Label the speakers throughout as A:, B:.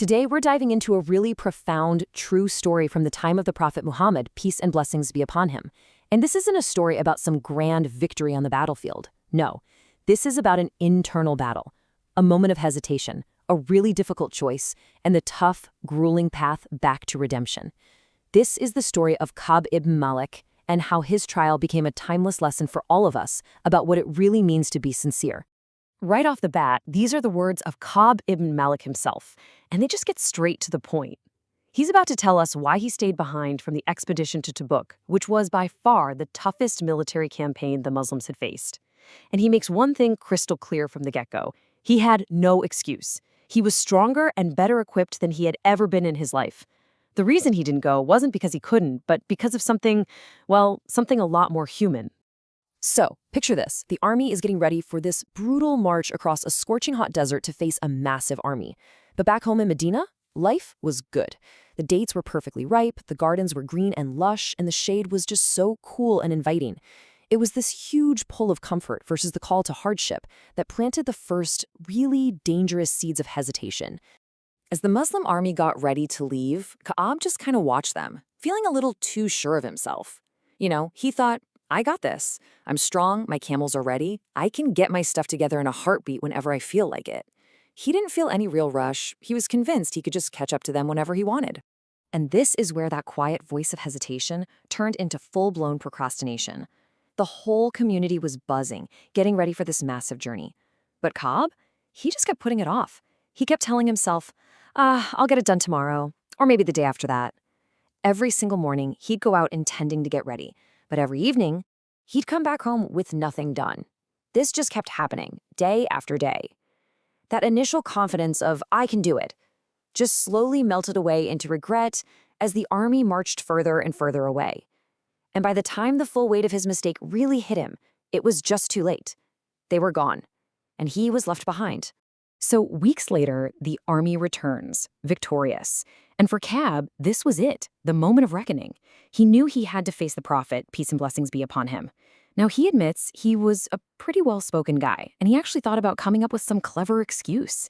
A: Today, we're diving into a really profound, true story from the time of the Prophet Muhammad, peace and blessings be upon him. And this isn't a story about some grand victory on the battlefield. No, this is about an internal battle, a moment of hesitation, a really difficult choice, and the tough, grueling path back to redemption. This is the story of Ka'ab ibn Maalik and how his trial became a timeless lesson for all of us about what it really means to be sincere. Right off the bat, these are the words of Ka'ab ibn Maalik himself, and they just get straight to the point. He's about to tell us why he stayed behind from the expedition to Tabook, which was by far the toughest military campaign the Muslims had faced. And he makes one thing crystal clear from the get-go. He had no excuse. He was stronger and better equipped than he had ever been in his life. The reason he didn't go wasn't because he couldn't, but because of something, well, something a lot more human. So, picture this. The army is getting ready for this brutal march across a scorching hot desert to face a massive army. But back home in Medina, life was good. The dates were perfectly ripe, the gardens were green and lush, and the shade was just so cool and inviting. It was this huge pull of comfort versus the call to hardship that planted the first really dangerous seeds of hesitation. As the Muslim army got ready to leave, Ka'ab just kind of watched them, feeling a little too sure of himself. He thought, I got this. I'm strong, my camels are ready. I can get my stuff together in a heartbeat whenever I feel like it. He didn't feel any real rush. He was convinced he could just catch up to them whenever he wanted. And this is where that quiet voice of hesitation turned into full-blown procrastination. The whole community was buzzing, getting ready for this massive journey. But Ka'ab, he just kept putting it off. He kept telling himself, I'll get it done tomorrow, or maybe the day after that. Every single morning, he'd go out intending to get ready. But every evening, he'd come back home with nothing done. This just kept happening, day after day. That initial confidence of, I can do it, just slowly melted away into regret as the army marched further and further away. And by the time the full weight of his mistake really hit him, it was just too late. They were gone, and he was left behind. So weeks later, the army returns, victorious. And for Ka'ab, this was it, the moment of reckoning. He knew he had to face the Prophet, peace and blessings be upon him. Now, he admits he was a pretty well-spoken guy, and he actually thought about coming up with some clever excuse.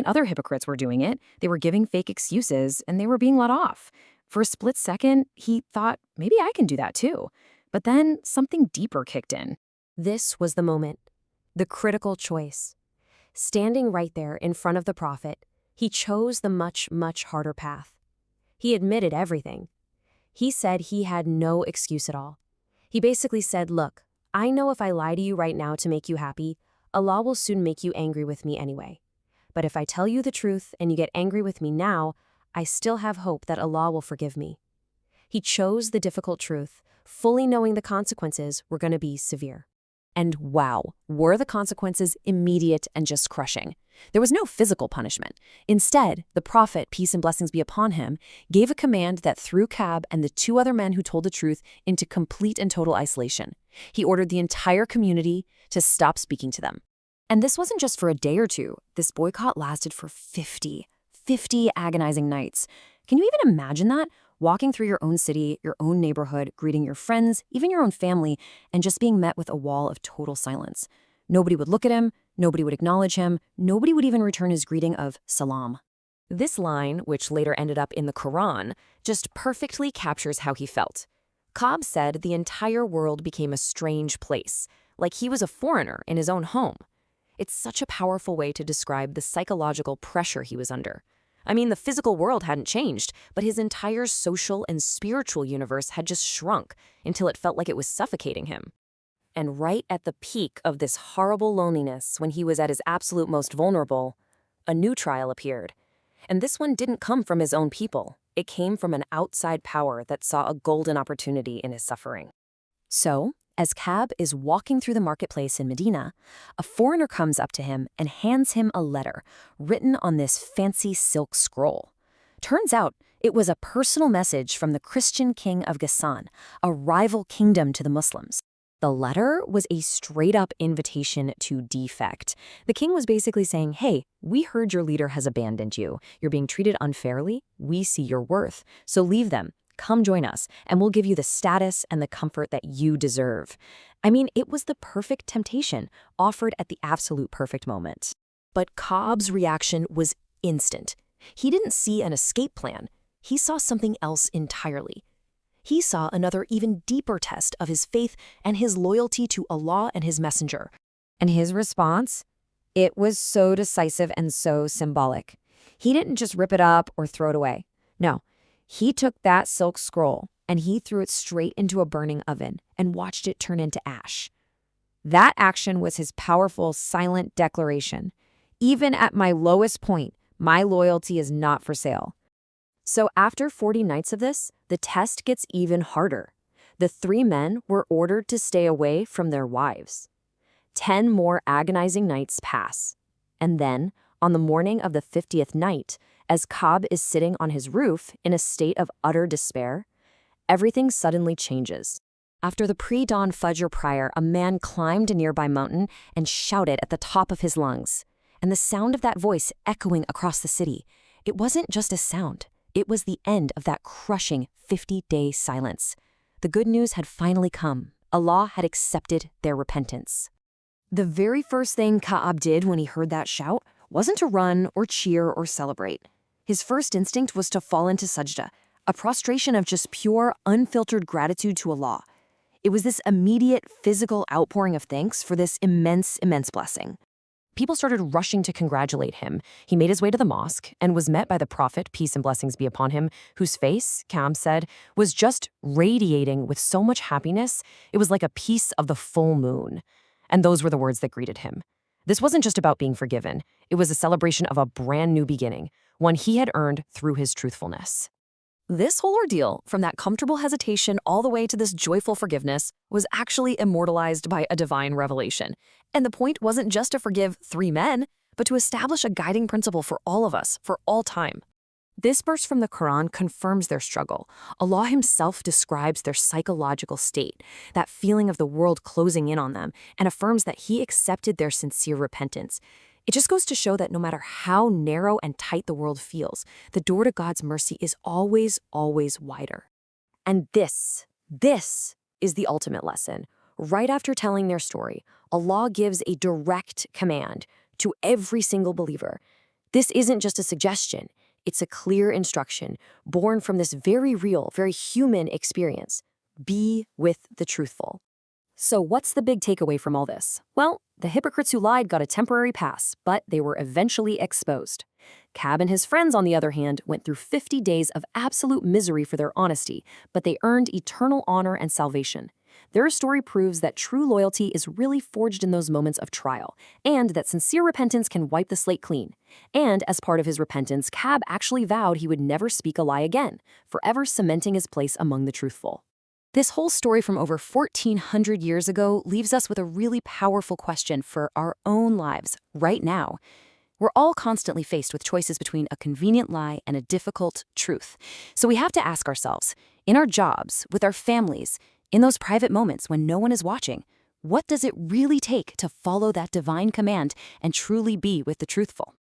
A: Other hypocrites were doing it. They were giving fake excuses, and they were being let off. For a split second, he thought, maybe I can do that too. But then something deeper kicked in. This was the moment, the critical choice. Standing right there in front of the Prophet, he chose the much, much harder path. He admitted everything. He said he had no excuse at all. He basically said, look, I know if I lie to you right now to make you happy, Allah will soon make you angry with me anyway. But if I tell you the truth and you get angry with me now, I still have hope that Allah will forgive me. He chose the difficult truth, fully knowing the consequences were going to be severe. And wow, were the consequences immediate and just crushing. There was no physical punishment. Instead, the Prophet, peace and blessings be upon him, gave a command that threw Ka'ab and the two other men who told the truth into complete and total isolation. He ordered the entire community to stop speaking to them. And this wasn't just for a day or two. This boycott lasted for 50 agonizing nights. Can you even imagine that? Walking through your own city, your own neighborhood, greeting your friends, even your own family, and just being met with a wall of total silence. Nobody would look at him, nobody would acknowledge him, nobody would even return his greeting of salam. This line, which later ended up in the Quran, just perfectly captures how he felt. Ka'ab said the entire world became a strange place, like he was a foreigner in his own home. It's such a powerful way to describe the psychological pressure he was under. The physical world hadn't changed, but his entire social and spiritual universe had just shrunk until it felt like it was suffocating him. And right at the peak of this horrible loneliness, when he was at his absolute most vulnerable, a new trial appeared. And this one didn't come from his own people. It came from an outside power that saw a golden opportunity in his suffering. So, as Ka'ab is walking through the marketplace in Medina, a foreigner comes up to him and hands him a letter written on this fancy silk scroll. Turns out, it was a personal message from the Christian king of Ghassan, a rival kingdom to the Muslims. The letter was a straight-up invitation to defect. The king was basically saying, hey, we heard your leader has abandoned you. You're being treated unfairly. We see your worth. So leave them. Come join us, and we'll give you the status and the comfort that you deserve. It was the perfect temptation, offered at the absolute perfect moment. But Ka'ab's reaction was instant. He didn't see an escape plan. He saw something else entirely. He saw another even deeper test of his faith and his loyalty to Allah and his messenger. And his response? It was so decisive and so symbolic. He didn't just rip it up or throw it away. No, he took that silk scroll and he threw it straight into a burning oven and watched it turn into ash. That action was his powerful, silent declaration. Even at my lowest point, my loyalty is not for sale. So after 40 nights of this, the test gets even harder. The 3 men were ordered to stay away from their wives. 10 more agonizing nights pass. And then, on the morning of the 50th night, as Ka'ab is sitting on his roof in a state of utter despair, everything suddenly changes. After the pre-dawn Fajr prayer, a man climbed a nearby mountain and shouted at the top of his lungs. And the sound of that voice echoing across the city, it wasn't just a sound. It was the end of that crushing 50-day silence. The good news had finally come. Allah had accepted their repentance. The very first thing Ka'ab did when he heard that shout wasn't to run or cheer or celebrate. His first instinct was to fall into sajda, a prostration of just pure, unfiltered gratitude to Allah. It was this immediate physical outpouring of thanks for this immense, immense blessing. People started rushing to congratulate him. He made his way to the mosque and was met by the Prophet, peace and blessings be upon him, whose face, Ka'ab said, was just radiating with so much happiness, it was like a piece of the full moon. And those were the words that greeted him. This wasn't just about being forgiven. It was a celebration of a brand new beginning, one he had earned through his truthfulness. This whole ordeal, from that comfortable hesitation all the way to this joyful forgiveness, was actually immortalized by a divine revelation. And the point wasn't just to forgive 3 men, but to establish a guiding principle for all of us, for all time. This verse from the Quran confirms their struggle. Allah himself describes their psychological state, that feeling of the world closing in on them, and affirms that he accepted their sincere repentance. It just goes to show that no matter how narrow and tight the world feels, the door to God's mercy is always, always wider. And this is the ultimate lesson. Right after telling their story, Allah gives a direct command to every single believer. This isn't just a suggestion. It's a clear instruction born from this very real, very human experience. Be with the truthful. So what's the big takeaway from all this? Well, the hypocrites who lied got a temporary pass, but they were eventually exposed. Ka'ab and his friends, on the other hand, went through 50 days of absolute misery for their honesty, but they earned eternal honor and salvation. Their story proves that true loyalty is really forged in those moments of trial, and that sincere repentance can wipe the slate clean. And as part of his repentance, Ka'ab actually vowed he would never speak a lie again, forever cementing his place among the truthful. This whole story from over 1,400 years ago leaves us with a really powerful question for our own lives right now. We're all constantly faced with choices between a convenient lie and a difficult truth. So we have to ask ourselves, in our jobs, with our families, in those private moments when no one is watching, what does it really take to follow that divine command and truly be with the truthful?